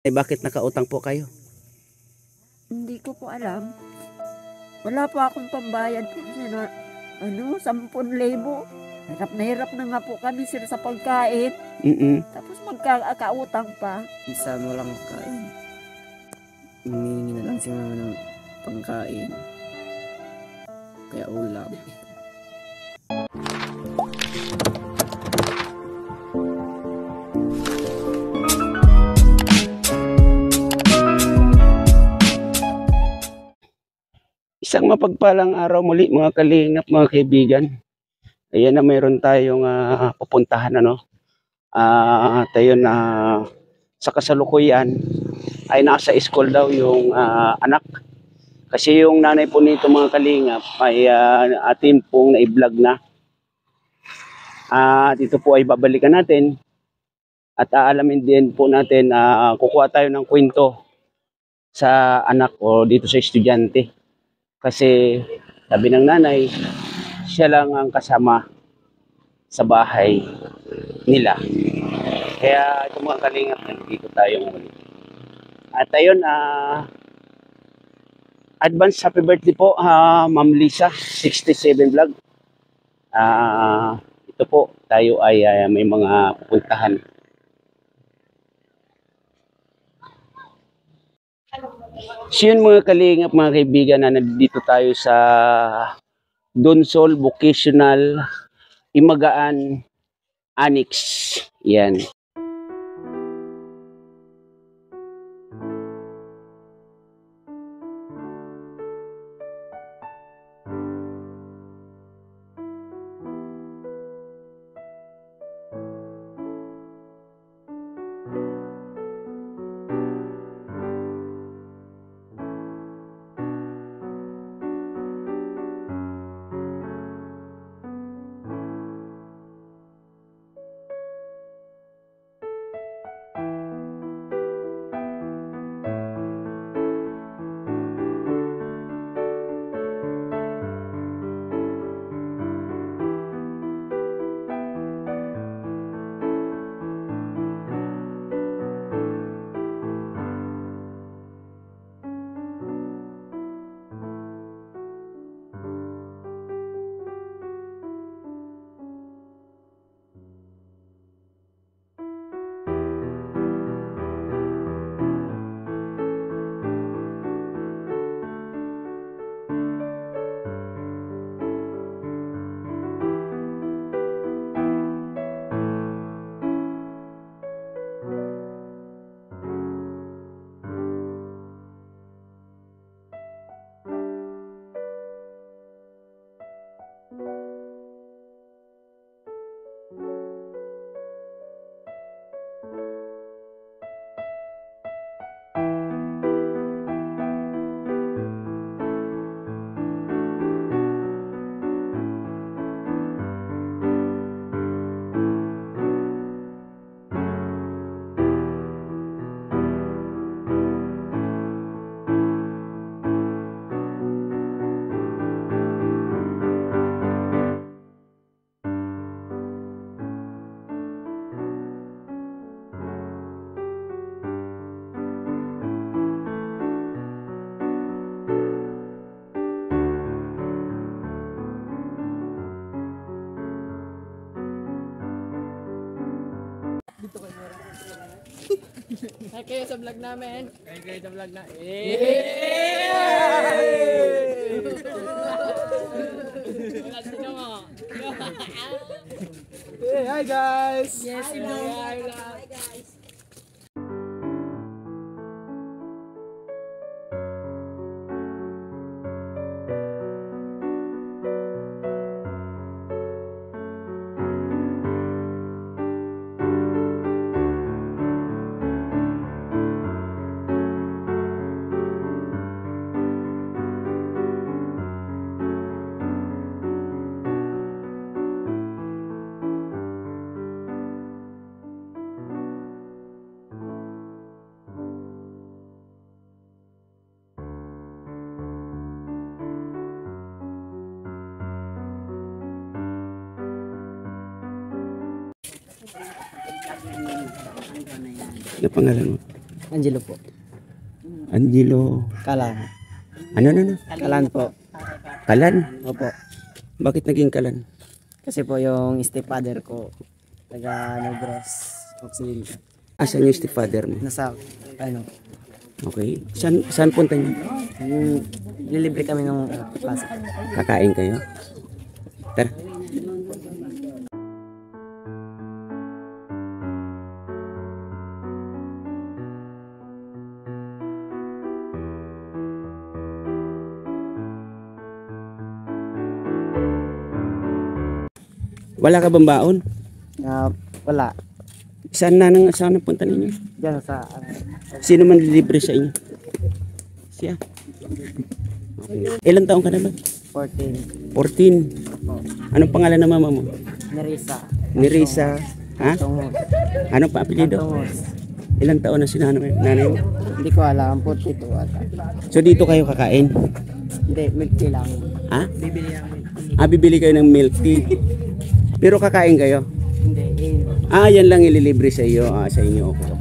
Eh, bakit nakautang po kayo? Hindi ko po alam. Wala pa akong pambayad po na 10,000. Hirap na hirap na nga po kami sir sa pagkain. Tapos magkakautang pa. Minsan walang kain. Humihingi na lang si mama ng pangkain. Kaya ulam. Isang mapagpalang araw muli mga kalingap, mga kaibigan. Ayan na mayroon tayong pupuntahan tayo na sa kasalukuyan ay nasa school daw yung anak. Kasi yung nanay po nito mga kalingap ay atin pong na-vlog na. Dito po ay babalikan natin at aalamin din po natin kukuha tayo ng kwento sa anak o dito sa estudyante. Kasi sabi ng nanay, siya lang ang kasama sa bahay nila. Kaya ito mga kalingap, nandito tayo muli. At ayun, advance happy birthday po, Ma'am Lisa, 67 vlog. Ito po, tayo ay may mga pupuntahan. So yun mga kalingap, mga kaibigan, na nandito tayo sa Donsol Vocational Imagaan Annex. Yan. Hi kayo sa vlog namin. Kayo sa vlog na. Hey, hi guys. Yes, Hi guys. Ano pangalan mo? Angelo po. Angelo. Kalan. Ano? Kalan po. Kalan? Opo. Bakit naging kalan? Kasi po yung stepfather ko, taga Negros Occidental. Asan yung stepfather mo? Nasa, ano, Okay. Saan punta niyo? nilibre kami ng klase. Kakain kayo? Tara. Wala ka bang baon? Wala. Saan ang punta ninyo? Diyan sa, Sino man libre sa inyo? Siya. Okay. Ilan taong ka na ba? 14. 14. Anong pangalan ng mama mo? Nerissa. Nerissa. Ha? Tungos. Anong pa apelyido? Tungos. Ilang taon na si nanay mo? Hindi ko alam, 42 ata. So dito kayo kakain? Hindi, milk tea lang. Ha? Bibili lang milk tea. Bibili kayo ng milk tea. Pero kakain kayo? Hindi, Yan lang ililibre sa iyo. Sa inyo. Okay.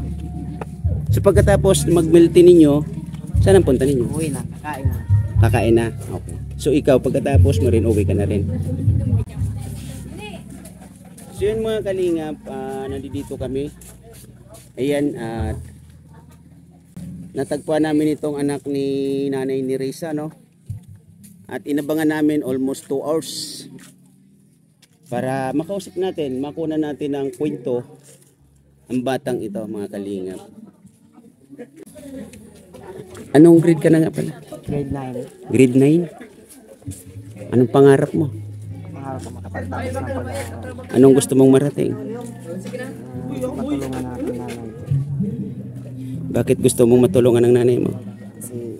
So pagkatapos mag-milk tea ninyo, saan ang punta ninyo? uwi na, kakain na. Kakain na. Okay. So ikaw pagkatapos mo rin uwi ka na rin. So yun mga kalingap, nandito kami. Ayan, at natagpuan namin itong anak ni nanay ni Risa, no? At inabangan namin almost 2 hours para makausap natin, makuna natin ang kwento ang batang ito mga kalingap. Anong grade ka na nga pala? Grade 9. Grade 9? Anong pangarap mo? Pangarap ko makapagtapos ng pag-aaral. Anong gusto mong marating? Matulungan natin nanay ko. Bakit gusto mong matulungan ng nanay mo? Kasi,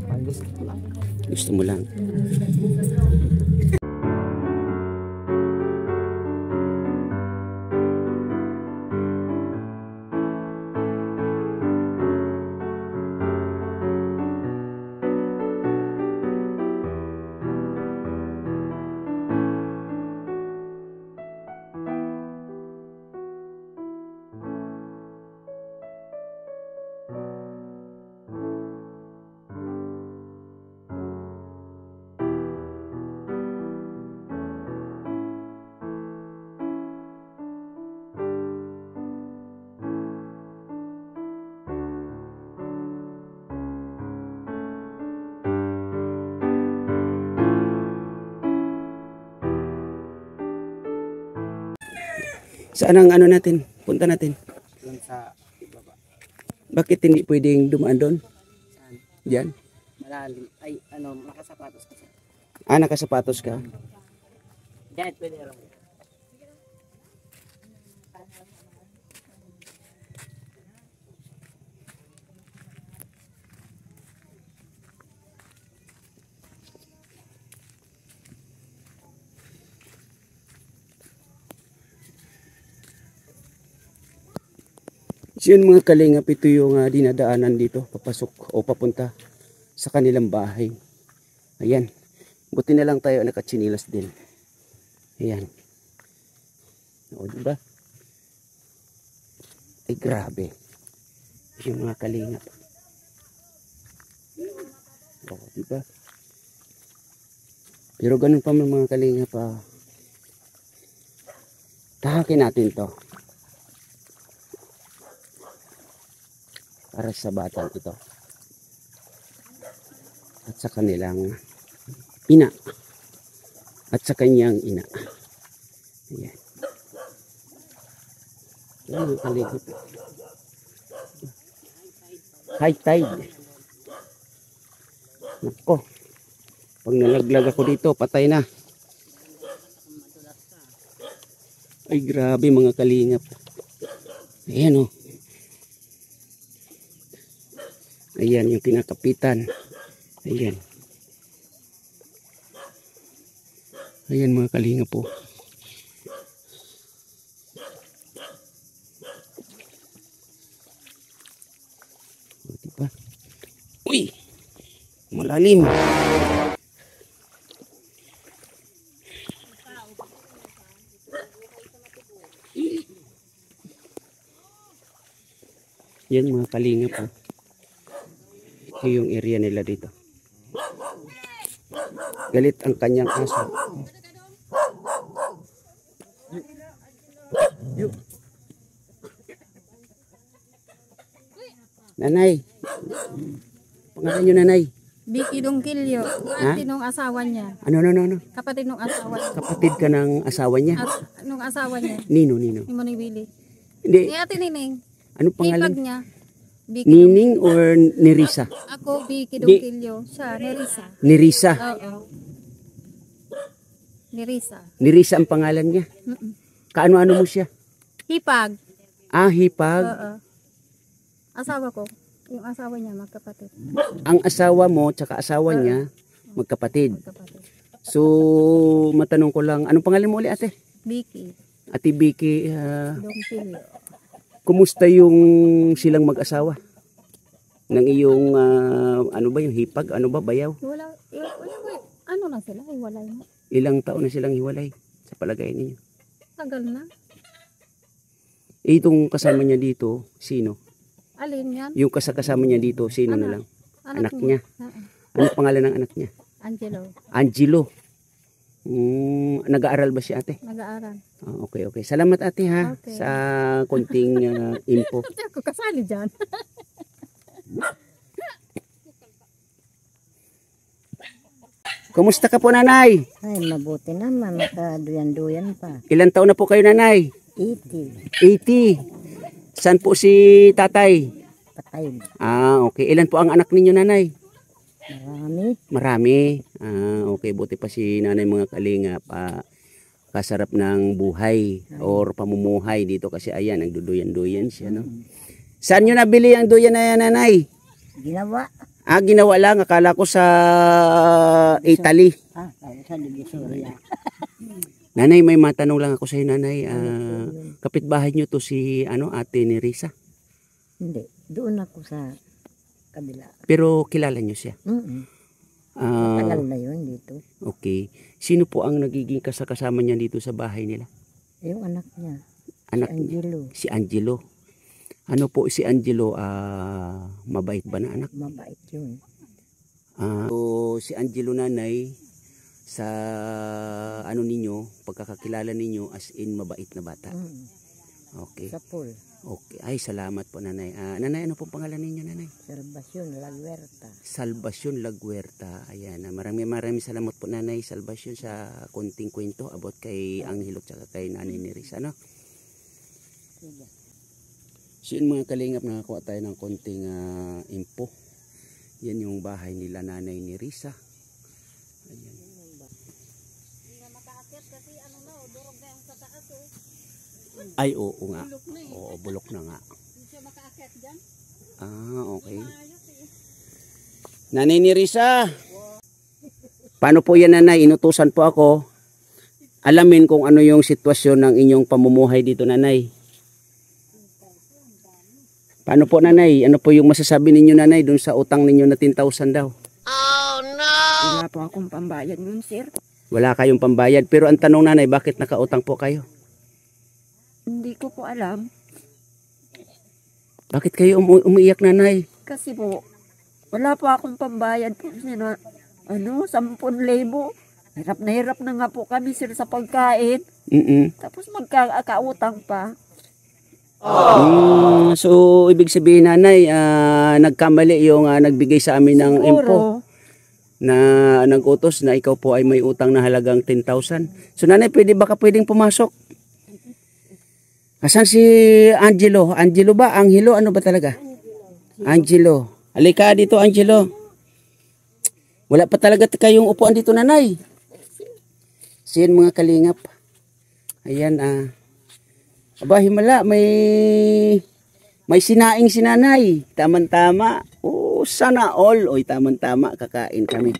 ang gusto ko lang. Gusto mo lang. Saan ang ano natin? Punta natin. Doon sa baba. Bakit hindi pwedeng dumaan doon? Saan? Diyan? Malalim. Ay, nakasapatos kasi. Nakasapatos ka? Diyan, pwede rin. So yun mga kalingap, ito yung dinadaanan dito, papasok o papunta sa kanilang bahay. Ayan, buti na lang tayo nakatsinilas din. Ayan. O diba? Ay grabe. Yung mga kalingap. O diba? Pero ganun pa mga kalingap, tahakin natin to. Para sa batang ito at sa kanilang ina at sa kanyang ina. Ayan. Ayan ang kaligid. High tide. Nako, pag nalaglag ako dito patay na. Ay grabe mga kalingap. Ayan o. Ayan yung kinakapitan. Ayan. Ayan mga kalingap po. Diba? Uy! Malalim. Yan mga kalingap po. Ito yung area nila dito. Galit ang kanyang aso. Nanay. Pangalan nyo nanay? Vicky Dongkilyo, kapatid nung asawa niya. Ano? Kapatid nung asawa niya. Kapatid ka ng asawa niya? At nung asawa niya, Nino. ni Manny Willie. Hindi. Ni Ate Nining, Ano pangalan? ipag niya. Vicky Nining or Nerisa? Ako, Vicky Dongkilyo. Siya, Nerissa. Nerisa. Oo. Nerissa. Nerisa ang pangalan niya. Kaano-ano mo siya? Hipag. Ah, hipag. Oo. Asawa ko. Yung asawa niya, magkapatid. Ang asawa mo tsaka asawa niya, magkapatid. Magkapatid. So, matanong ko lang, anong pangalan mo ulit ate? Vicky Ate Vicky, Dongkilyo. kumusta yung silang mag-asawa? Ng iyong, ano ba yung hipag? Ano ba, bayaw? Wala, ano na sila? Iwalay na. Ilang taon na silang hiwalay sa palagay ninyo? Tagal na. Itong kasama niya dito, sino? Alin yan? Yung kasama niya dito, sino na lang? Anak niya. Ano pangalan ng anak niya? Angelo. Angelo. Nag-aaral ba si ate? Nag-aaral. Okay. Salamat ate ha Okay. sa konting info. Hindi ako kasali dyan. Kumusta ka po nanay? Ay, mabuti naman. Makaduyan-duyan pa. Ilan taon na po kayo nanay? 80. 80. Saan po si tatay? Patay. Okay. Ilan po ang anak ninyo nanay? Marami. Marami. Okay. Buti pa si nanay mga kalingap. Kasarap ng buhay or pamumuhay dito kasi ayan, nagduduyan-duyan siya. No? Saan nyo nabili ang duyan na yan nanay? Ginawa. Ginawa lang. Akala ko sa Italy. Sa Divisoria. Nanay, may matanong lang ako sa iyo, nanay. Kapitbahay nyo to si ate ni Risa. Hindi. Doon ako sa kabila. Pero kilala nyo siya. Tagal na yun dito. Okay. Sino po ang nagiging kasama niya dito sa bahay nila? Yung anak niya. Anak Si Angelo. Si Angelo. Ano po si Angelo? Mabait ba na anak? Mabait yun. So, si Angelo nanay, sa ninyo, pagkakakilala ninyo as in mabait na bata. Okay. Sa pool. Okay. Ay, salamat po nanay. Nanay, ano pong pangalan ninyo nanay? Salvacion Laguerta. Salvacion Laguerta. Ayan. Maraming salamat po nanay Salvacion sa konting kwento about kay Angelo at kay nanay ni Risa. No? So yun mga kalingap, nakakuha tayo ng konting info. Yan yung bahay nila nanay ni Risa. Ayan. Ay, oo nga. Oo, bulok na nga. Okay. Nanay ni Risa. Paano po yan nanay? Inutusan po ako. Alamin kung ano yung sitwasyon ng inyong pamumuhay dito nanay. Paano po nanay? Ano po yung masasabi ninyo nanay dun sa utang ninyo na 10,000 daw? Oh no! Wala po akong pambayad nun, sir. Wala kayong pambayad. Pero ang tanong nanay, bakit nakautang po kayo? Hindi ko po alam. Bakit kayo umiiyak nanay? Kasi po, wala po akong pambayad po. 10,000. Hirap na nga po kami, sir, sa pagkain. Tapos magkakautang pa. So, ibig sabihin nanay, nagkamali yung nagbigay sa amin ng info na nag-utos na ikaw po ay may utang na halagang 10,000. So nanay, pwedeng pumasok? Asan si Angelo? Angelo ba? Angelo? Ano ba talaga? Angelo. Halika dito, Angelo. Wala pa talaga kayong upuan dito nanay. Siyan mga kalingap. Ayan aba, himala, may sinaing si nanay. Tama-tama. Sana all. Oy, tama-tama, kakain kami.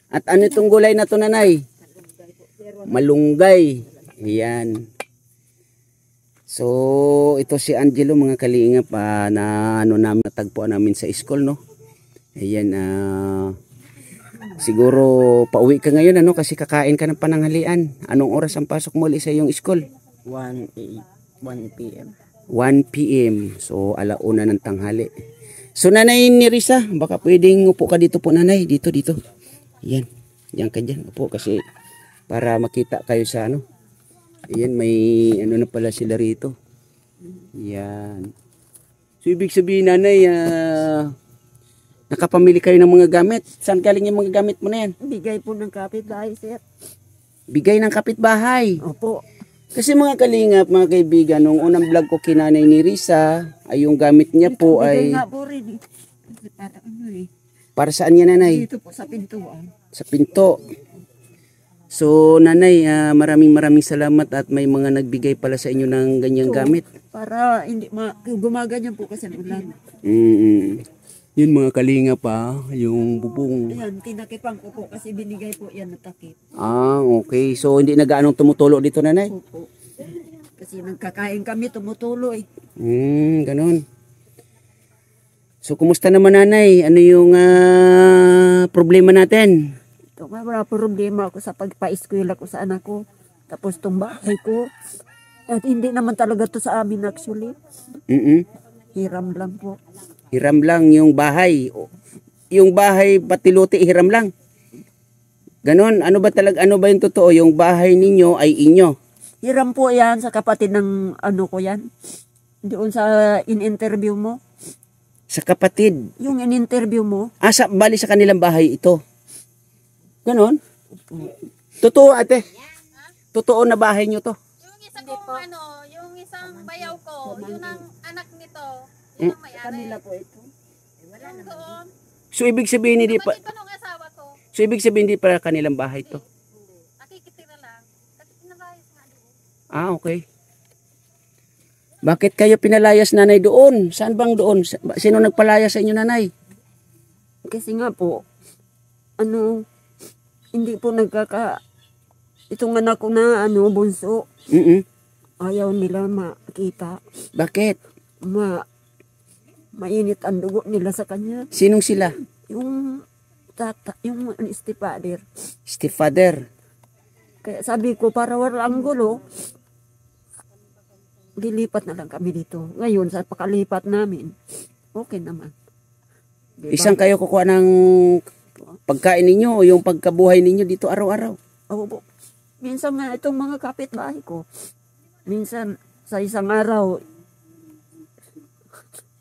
At ano itong gulay na to nanay? Malunggay. Ayan. So, ito si Angelo mga kalingap na natagpuan namin sa school, no? Ayan, siguro pauwi ka ngayon, kasi kakain ka ng pananghalian. Anong oras ang pasok mo sa iyong school? 1 p.m. 1 p.m. So, alauna ng tanghali. So, Nanay Nerissa, baka pwedeng upo ka dito po, Nanay. Dito. Yan. Yan ka dyan. Upo kasi para makita kayo sa ano. Ayan, may ano na pala sila rito. Yan. So, ibig sabihin, Nanay, nakapamili kayo ng mga gamit. Saan galing yung mga gamit mo na yan? Bigay po ng kapitbahay, sir. Bigay ng kapitbahay. Opo. Kasi mga kalingap, mga kaibigan, nung unang vlog ko kay Nanay Nerissa, ay yung gamit niya po Bigay ay nga po rin eh. Kasi para ano eh. para saan yan, Nanay? Dito po sa pintuan. Sa pinto. So, Nanay, maraming salamat at may mga nagbigay pala sa inyo ng ganyang So, gamit. Para hindi gumaganyan po kasi ng ulan. Yun mga kalingap yung bubong. Ayan, tinakipang ko po kasi binigay po yan na takip. Okay. So, hindi na gaanong tumutulo dito, Nanay? Opo. Kasi nagkakain kami, tumutulo eh. Ganon. So, kumusta naman, Nanay? Ano yung problema natin? Ito nga, wala problema ako sa pagpa-eskwela ko sa anak ko. Tapos itong bahay ko. At hindi naman talaga to sa amin actually. Hiram lang po. Hiram lang yung bahay. Yung bahay patiluti hiram lang. Ganon. Ano ba yung totoo? Yung bahay ninyo ay inyo. Hiram po yan sa kapatid ng ano ko yan. Doon sa in-interview mo. Sa kapatid. Yung in-interview mo. Bali sa kanilang bahay ito. Ganon. Totoo, ate. Totoo na bahay nyo to. Yung isa kong yung isang bayaw ko, yun ang anak nito. Yun ang may-ari. Kanila po ito. Yung doon. So, ibig sabihin hindi pa... Kapatid pa nung asawa ko. So, ibig sabihin hindi pa kanilang bahay to. Nakikitira lang. Kasi pinabayas nga doon. Okay. Bakit kayo pinalayas, Nanay, doon? Saan bang doon? Sino nagpalayas sa inyo, Nanay? Kasi nga po, hindi po itong anak ko na bunso, ayaw nila makita. Bakit? Mainit ang dugo nila sa kanya. Sinong sila? Yung stepfather. Stepfather. Kaya sabi ko, para walang gulo, dilipat na lang kami dito. Ngayon, sa pakalipat namin, okay naman. Diba? Isang kayo kukuha ng pagkain ninyo o yung pagkabuhay ninyo dito araw-araw? Oo. Minsan nga itong mga kapitbahay ko, minsan sa isang araw,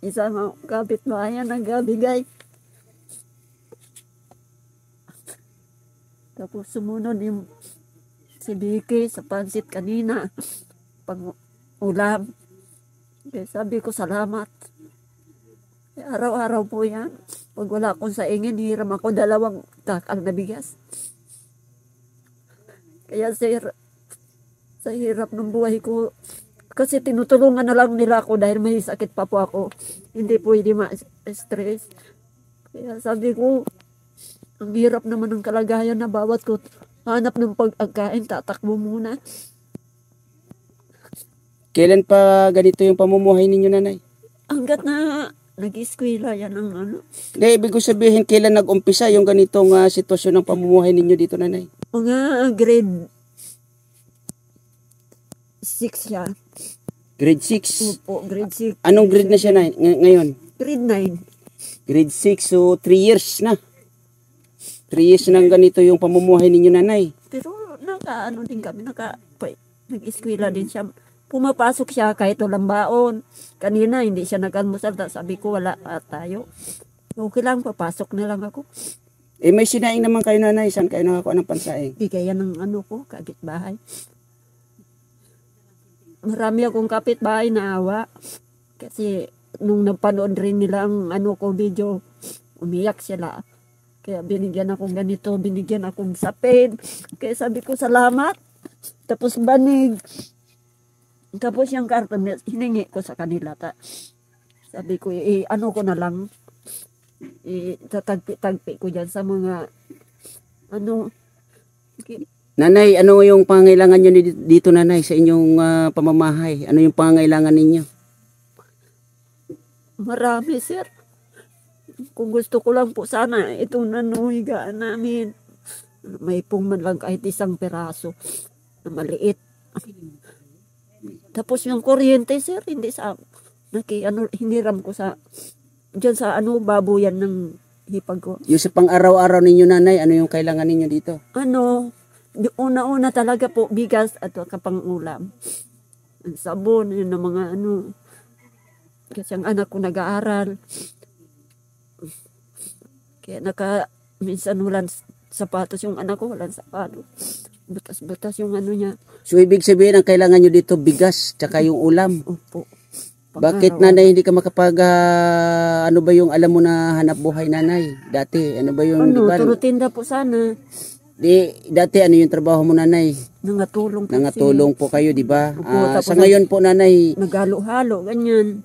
isang kapitbahay ang nagbigay. Tapos sumunod yung si Vicky sa pansit kanina, pang ulam. Kaya sabi ko salamat. Araw-araw po yan. Pag wala akong saingin, hiram ako 2 takal na bigas. Kaya sa hirap ng buhay ko, kasi tinutulungan na lang nila ako dahil may sakit pa po ako. Hindi pwede ma-stress. Kaya sabi ko, ang hirap naman ng kalagayan na bawat ko hanap ng pagkain, tatakbo muna. Kailan pa ganito yung pamumuhay ninyo, Nanay? Hanggat na nag-eskwela yan ang Hindi, ibig ko sabihin, kailan nag-umpisa yung ganitong sitwasyon ng pamumuhay ninyo dito, Nanay? Mga grade 6 siya. Grade 6? Opo, grade 6. Anong grade na siya ngayon? Grade 9. Grade 6, so 3 years na. 3 years na ganito yung pamumuhay ninyo, Nanay. Pero din kami, nag-eskwela din siya. Pumapasok siya kahit walang baon. Kanina hindi siya nag-almusal. Sabi ko wala tayo. Okay lang, papasok na lang ako. May sinaing naman kayo, Nanay. Saan kayo nakakuha ng pansaing? Bigayan ng ko, kapitbahay. Marami akong kapitbahay na awa. Kasi nung napanood rin nila ang ko video, umiyak sila. Kaya binigyan akong ganito, binigyan akong sapin. Kaya sabi ko salamat. Tapos banig. Tapos yung karton, hiningi ko sa kanila. Sabi ko, ko na lang. Tatagpi-tagpi ko dyan sa mga, Nanay, ano yung pangailangan nyo dito, Nanay, sa inyong pamamahay? Ano yung pangailangan ninyo? Marami, sir. Kung gusto ko lang po sana, itong nanuhigaan namin. May pong man lang kahit isang peraso na maliit. Tapos yung kuryente, sir, hindi sa, hiniram ko sa, dyan sa babuyan ng hipag ko. Yung sa pang-araw-araw ninyo, nanay, ano yung kailangan ninyo dito? Una-una talaga po, bigas at kapang-ulam. Ang sabon, yun ang mga kasi ang anak ko nag-aaral. Kaya minsan walang sapatos yung anak ko, walang sapatos. Butas-butas yung niya. So, ibig sabihin, ang kailangan nyo dito, bigas, tsaka yung ulam. Opo. Bakit, nanay, hindi ka makapag, ano ba yung alam mo na hanap buhay, nanay? Dati, ano ba yung, di ba? Turutinda po sana. Dati, ano yung trabaho mo, nanay? Nangatulong po. Nangatulong po kayo, di ba? Opo, Sa ngayon po, nanay. Naghalo-halo, ganyan.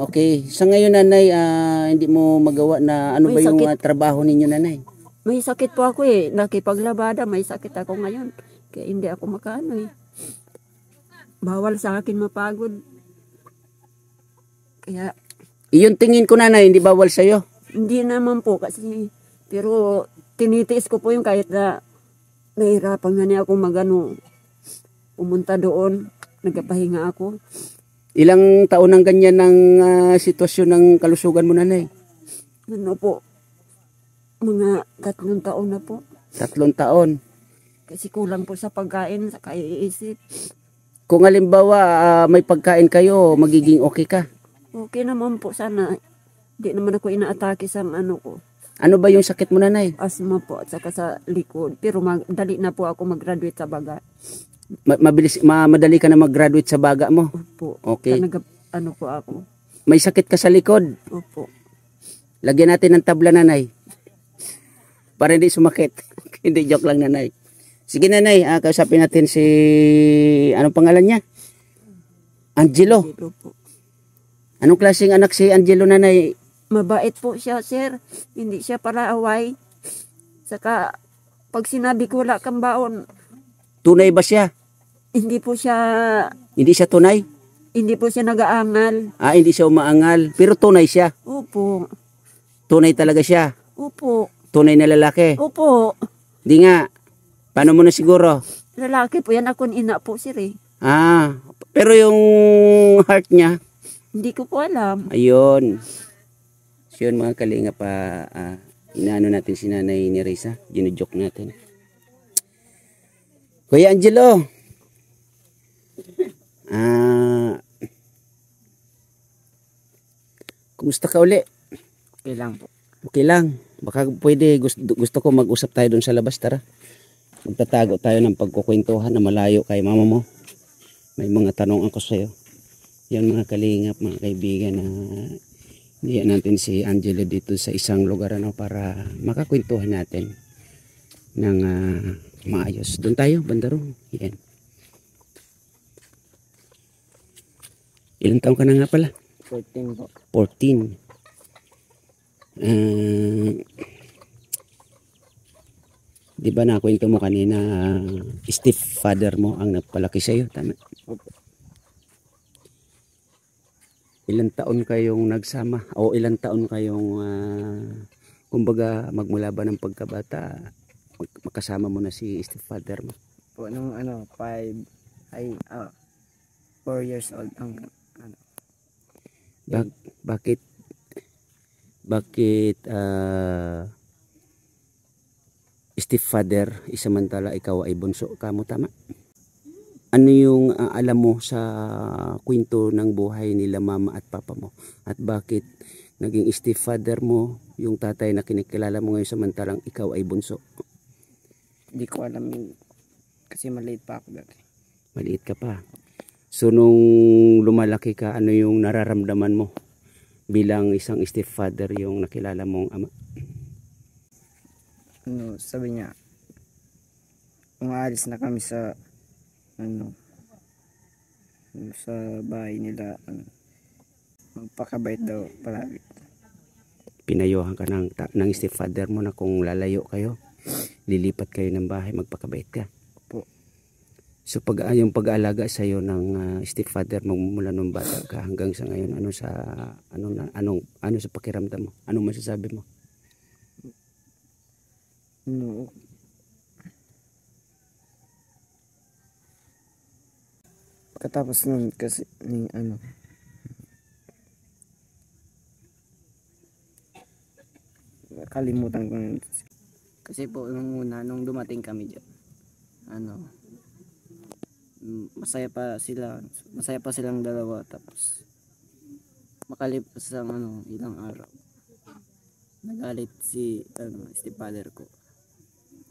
Okay. Sa ngayon, nanay, hindi mo magawa na, ano ba yung trabaho ninyo, nanay? May sakit po ako Nakipaglabada, may sakit ako ngayon. Kaya hindi ako makaano Bawal sa akin mapagod. Kaya, Iyon tingin ko, nanay, hindi bawal sa'yo. hindi naman po kasi, pero tinitiis ko po yung kahit na nahirapan nga niya ako pumunta doon, nagpahinga ako. Ilang taon ang ganyan ng sitwasyon ng kalusugan mo, nanay? Mga 3 taon na po. 3 taon. Kasi kulang po sa pagkain, sa kaiisip. Kung halimbawa may pagkain kayo, magiging okay ka? Okay naman po sana. Hindi naman ako inaatake sa ko. Ano ba yung sakit mo, nanay? Asma po at saka sa likod. Pero dali na po ako mag-graduate sa baga. Madali ka na mag-graduate sa baga mo? Opo. Okay. Po ako. May sakit ka sa likod? Opo. Lagyan natin ng tabla, nanay. Para hindi sumakit. Hindi, joke lang, nanay. Sige, nanay, kausapin natin si, anong pangalan niya? Angelo. Pero po. Anong klaseng anak si Angelo, nanay? Mabait po siya, sir. Hindi siya palaaway. Saka, pag sinabi ko wala kang baon, Tunay ba siya? hindi po siya tunay? Hindi po siya nag-aangal. Hindi siya umaangal. Pero tunay siya? Opo. Tunay talaga siya? Opo. Tunay na lalaki? Opo. Di nga. Paano mo na siguro? Lalaki po yan. Ako ina po, sir Pero yung heart niya? Hindi ko po alam. Ayun. So yun, mga kalinga pa, inaano natin si Nanay ni Risa. Ginujoke natin. Kuya Angelo. Kumusta ka uli? Okay lang po. Okay lang. Baka pwede, gusto ko mag-usap tayo dun sa labas, tara. Magtatago tayo ng pagkukwentuhan na malayo kay mama mo. May mga tanong ako sa'yo. Yan mga kalingap, mga kaibigan na diyan natin si Angelo dito sa isang lugar para makakwentuhan natin ng maayos. Doon tayo, bandaro. Yan. Ilang taon ka na nga pala? 14 po. 14. Di ba nakwento mo kanina, stepfather mo ang nagpalaki sa'yo, tama? Opo. Ilang taon kayong nagsama? O ilang taon kayong, kumbaga, magmula ba ng pagkabata, makasama mo na si stepfather mo? Po, nung 4 years old ang Bakit stepfather, isamantala ikaw ay bunso ka mo, tama? Ano yung alam mo sa kwento ng buhay nila mama at papa mo? At bakit naging stepfather mo yung tatay na kinikilala mo ngayon samantalang ikaw ay bunso? Hindi ko alam yun. Kasi maliit pa ako dati. Maliit ka pa. So nung lumalaki ka, ano yung nararamdaman mo bilang isang stepfather yung nakilala mong ama? Sabi niya, umaalis na kami sa sa bahay nila, magpakabait daw palagi. Pinayuhan ka ng stepfather mo na kung lalayo kayo, lilipat kayo ng bahay, magpakabait ka. Po. So yung pag-aalaga sa iyo ng stepfather mo mula nung bata ka hanggang sa ngayon, ano sa pakiramdam mo? Anong masasabi mo? Katapos nun kasi ni ano, kalimutan ko na. Kasi po nung una, nung dumating kami dyan, ano, masaya pa silang dalawa. Tapos makalipas ang ano, ilang araw, nagalit si stepfather ko.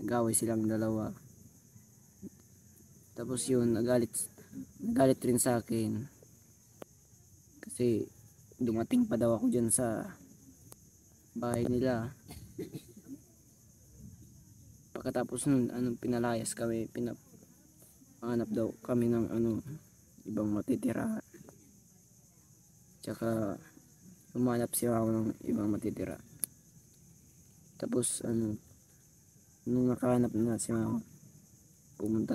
Nag-away silang dalawa. Tapos yun, nagalit rin sa akin. Kasi dumating pa daw ako dyan sa bahay nila. Pagkatapos nun, pinalayas kami, hanap daw kami ng ibang matitirahan. Tsaka humanap si mama ng ibang matitira. Tapos nung nakahanap na si mama, pumunta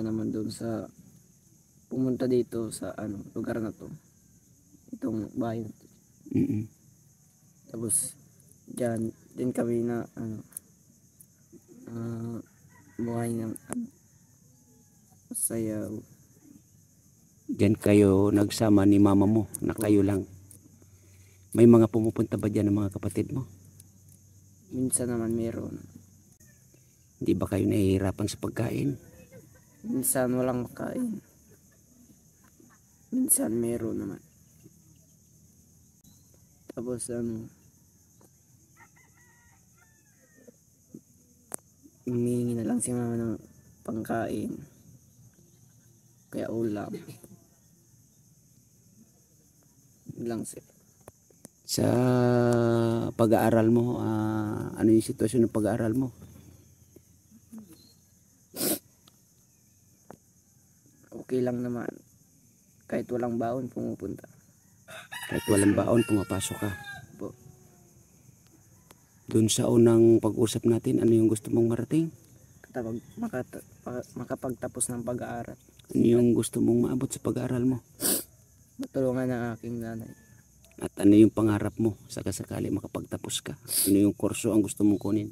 dito sa lugar na to, itong bahay na to. Tapos dyan din kami na buhay ng masaya. Diyan kayo nagsama ni mama mo, na kayo lang. May mga pumupunta ba dyan ng mga kapatid mo? Minsan naman meron. Hindi ba kayo nahihirapan sa pagkain? Minsan walang makain. Minsan meron naman. Tapos humihingi na lang si mama ng pangkain. Kaya ulam. Lang sir. Sa pag-aaral mo, ano yung sitwasyon ng pag-aaral mo? Okay lang naman. Kahit walang baon, pumupunta. Kahit walang baon, pumapasok ka. Po. Doon sa unang pag-usap natin, ano yung gusto mong marating? Kapag makapagtapos ng pag-aaral. Ano yung gusto mong maabot sa pag-aaral mo? Matulungan ng aking nanay. At ano yung pangarap mo sakasakali makapagtapos ka? Ano yung kurso ang gusto mong kunin?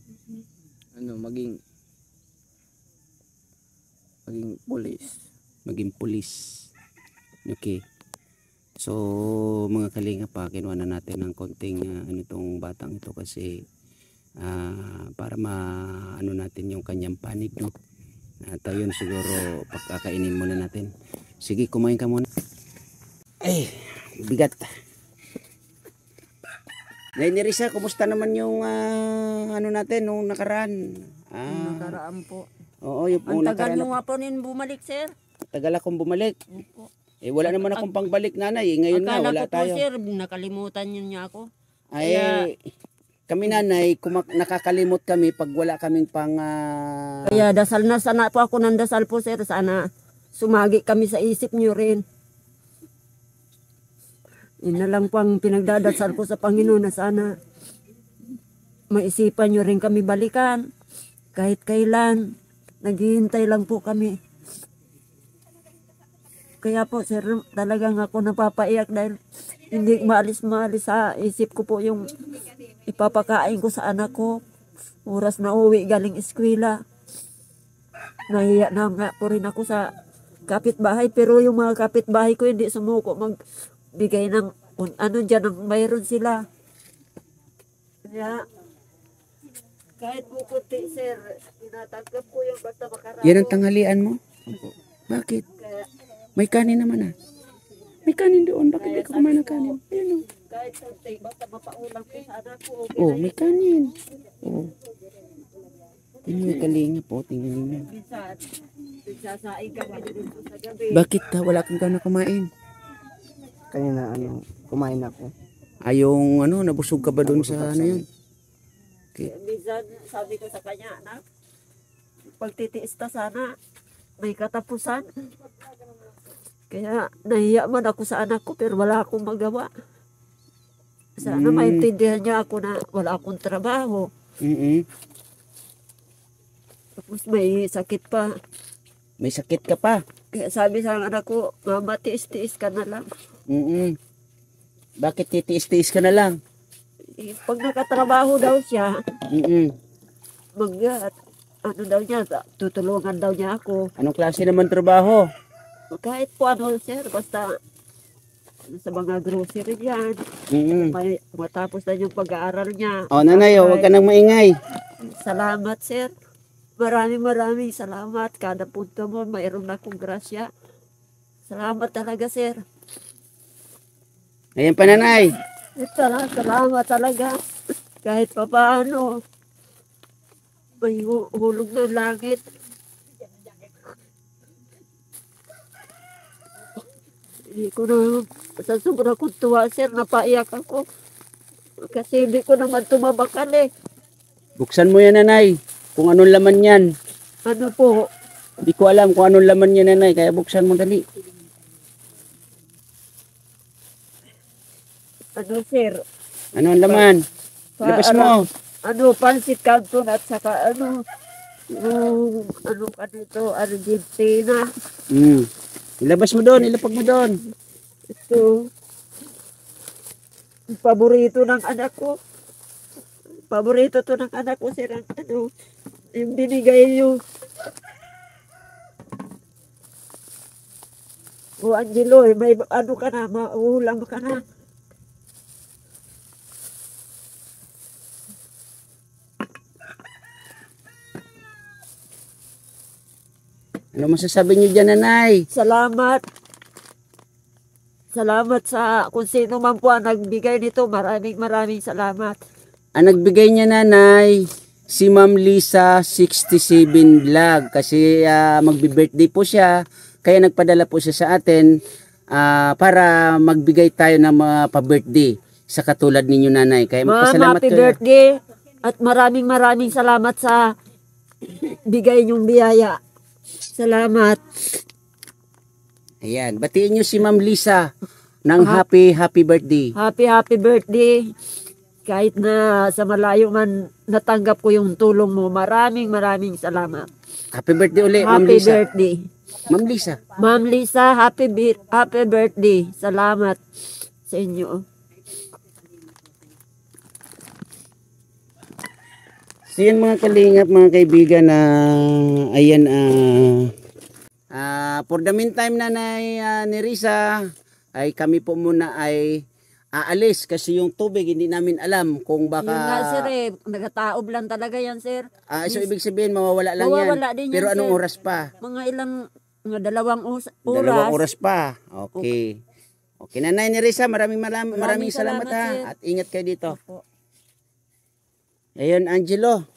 Maging pulis. Maging pulis. Okay. So mga kalinga pa, kinuha na natin ng konting itong batang ito kasi para natin yung kanyang panig, no? At yun siguro pagkakainin muna natin. Sige, kumain ka muna. Ay, bigat. Nerissa, kumusta naman yung natin nung nakaraan? Nakaraan po. Oo, yung Ang tagal nyo nga po nin bumalik, sir. Tagal akong bumalik. Opo. Wala naman akong pangbalik, nanay. Ngayon nga, wala Akala ko tayo. po, sir, nakalimutan nyo niya ako. Ay, kami nanay, nakakalimot kami pag wala kaming pang... Kaya dasal na sana po ako ng dasal po, sir. Sana sumagi kami sa isip nyo rin. Yun na lang po ang pinagdadasal ko sa Panginoon na sana maisipan nyo rin kami balikan. Kahit kailan, naghihintay lang po kami. Kaya po, sir, talagang ako napapaiyak dahil hindi maalis sa isip ko po yung ipapakain ko sa anak ko. Oras na uwi galing eskwela. Nahiya na nga po rin ako sa kapitbahay, pero yung mga kapitbahay ko hindi sumuko magbigay ng dyan ang mayroon sila. Kaya kahit po kunti, sir, tinatanggap ko yung basta makarami. Yan ang tanghalian mo? Bakit? Kaya, May kanin naman May kanin doon. Bakit di ka kumain ng kanin? Ayun o. kahit kunti, basta mapaulang ko sa anak ko. Oh, may kanin. Oh. Tingnan yung kalinga po. Tingnan ninyo. Minsan, nagsasaing kami dito sa gabi. Bakit wala kang gana kumain? Kanina kumain ako. Yung nabusog ka ba doon sa yun? Okay. Minsan, sabi ko sa kanya, anak, pagtitiis ta sana, may katapusan. Kaya nahiya man ako sa anak ko, pero wala akong magawa. Sana maintindihan niya ako na wala akong trabaho. Tapos may sakit pa. May sakit ka pa? Kaya sabi sa anak ko, mama, tiis-tiis ka na lang. Bakit titiis-tiis ka na lang? Pag nakatrabaho daw siya, daw niya, tutulungan daw niya ako. Anong klase naman trabaho? Kahit po ano, sir, basta sa mga grocery yan. Mm. May matapos na yung pag-aaral niya. O nanay, huwag ka nang maingay. Salamat, sir. Maraming salamat. Kada punto mo, mayroon akong grasya. Salamat talaga, sir. Ayan pa nanay. Salamat talaga. Kahit pa paano, may hulog ng langit. Hindi ko na, sa sobrang kong tuwa, sir, napaiyak ako. Kasi hindi ko naman tumabakal eh. Buksan mo yan nanay. Kung anong laman yan. Ano po? Hindi ko alam kung anong laman yan nanay. Kaya buksan mo dali. Ano, sir? Ano ang laman? Labas mo. Ano, pansit canton at saka ano, yung, ano ka dito, Argentina. Mm. Ilabas mo doon. Ilapag mo doon. Ito, yung paborito ng anak ko. Paborito to ng anak ko, sir. Ang ano, yung binigay niyo. O Angelo, may ano ka na, mauulam ka na. Ano masasabi niyo dyan nanay? Salamat. Salamat sa kung sino man po ang nagbigay nito. Maraming salamat. Ang nagbigay niya nanay, si Ma'am Lisa 67 Vlog. Kasi magbi-birthday po siya. Kaya nagpadala po siya sa atin para magbigay tayo ng mga pa-birthday sa katulad ninyo nanay. Kaya Ma'am, magpasalamat happy kayo. birthday. At maraming salamat sa bigay niyong biyaya. Salamat. Ayan, batiin niyo si Ma'am Lisa ng happy birthday. Happy birthday. Kahit na sa malayo man natanggap ko yung tulong mo. Maraming salamat. Happy birthday ulit, Ma'am Happy Lisa. birthday. Ma'am Lisa. Ma'am Lisa, happy birthday. Salamat sa inyo. So yun mga kalingap, mga kaibigan na ayan for the meantime nanay ni Risa ay kami po muna ay aalis kasi yung tubig hindi namin alam kung baka Yun nga, sir, nagataob lang talaga yan, sir. so ibig sabihin mawawala lang Mawawala yan. din yan, Pero anong sir. oras pa? Mga dalawang oras. Dalawang oras pa. Okay. Okay nanay ni Risa, maraming salamat ha. sir. At ingat kayo dito. Opo. Ayun Angelo.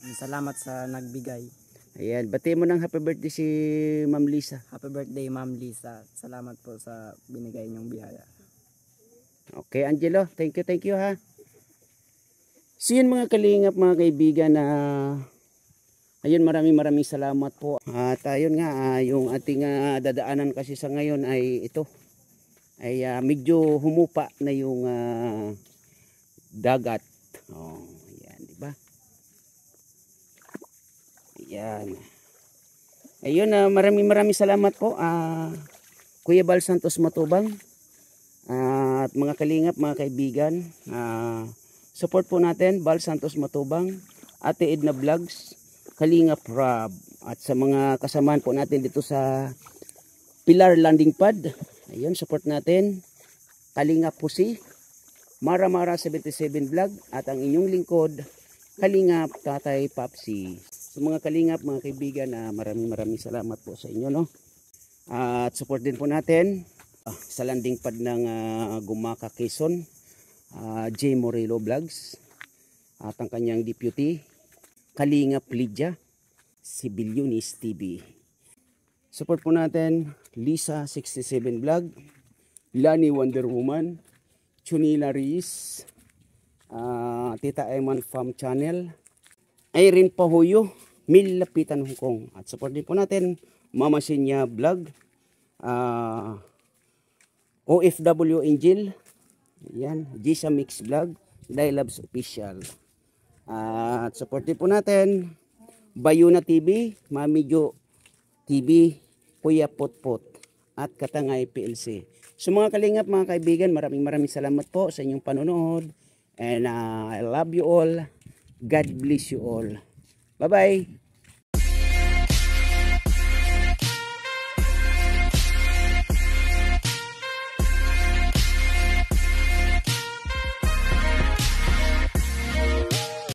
Salamat sa nagbigay. Ayan, bati mo ng happy birthday si Ma'am Lisa. Happy birthday, Ma'am Lisa. Salamat po sa binigay niyong biyaya. Okay, Angelo. Thank you ha. So yun mga kalingap, mga kaibigan na ayun, maraming salamat po. At ayun nga, yung ating dadaanan kasi sa ngayon ay ito. Ay medyo humupa na yung dagat. Oh, yan, di ba? Yan. Ayun, maraming salamat po. Kuya Bal Santos Matubang. At mga kalingap, mga kaibigan, support po natin Bal Santos Matubang, Ate Edna Vlogs, Kalingap Rob, at sa mga kasamahan po natin dito sa Pilar Landing Pad. Ayun, support natin Kalingap Pusi, Mara 77 Vlog, at ang inyong lingkod Kalingap Tatay Papsi. Sa mga kalingap, mga kaibigan, maraming salamat po sa inyo, no? At support din po natin sa landing pad ng Gumaka Quezon, J. Morelo Vlogs, at ang kanyang deputy Kalingap Lydia, si Billionis TV. Support po natin Lisa 67 Vlog, Lani Wonder Woman, Chunila Riz, Tita Eman Farm Channel, Irene Pahuyo, Mil Lapitan Hong Kong. At support din po natin Mama Sinya Vlog, OFW Angel, yan, Gisa Mix Vlog, Dylabs Official. At support din po natin Bayuna TV, Mami Jo TV, Kuya Potpot, at Katangay PLC. So mga kalingap, mga kaibigan, maraming salamat po sa inyong panonood. And I love you all. God bless you all. Bye-bye.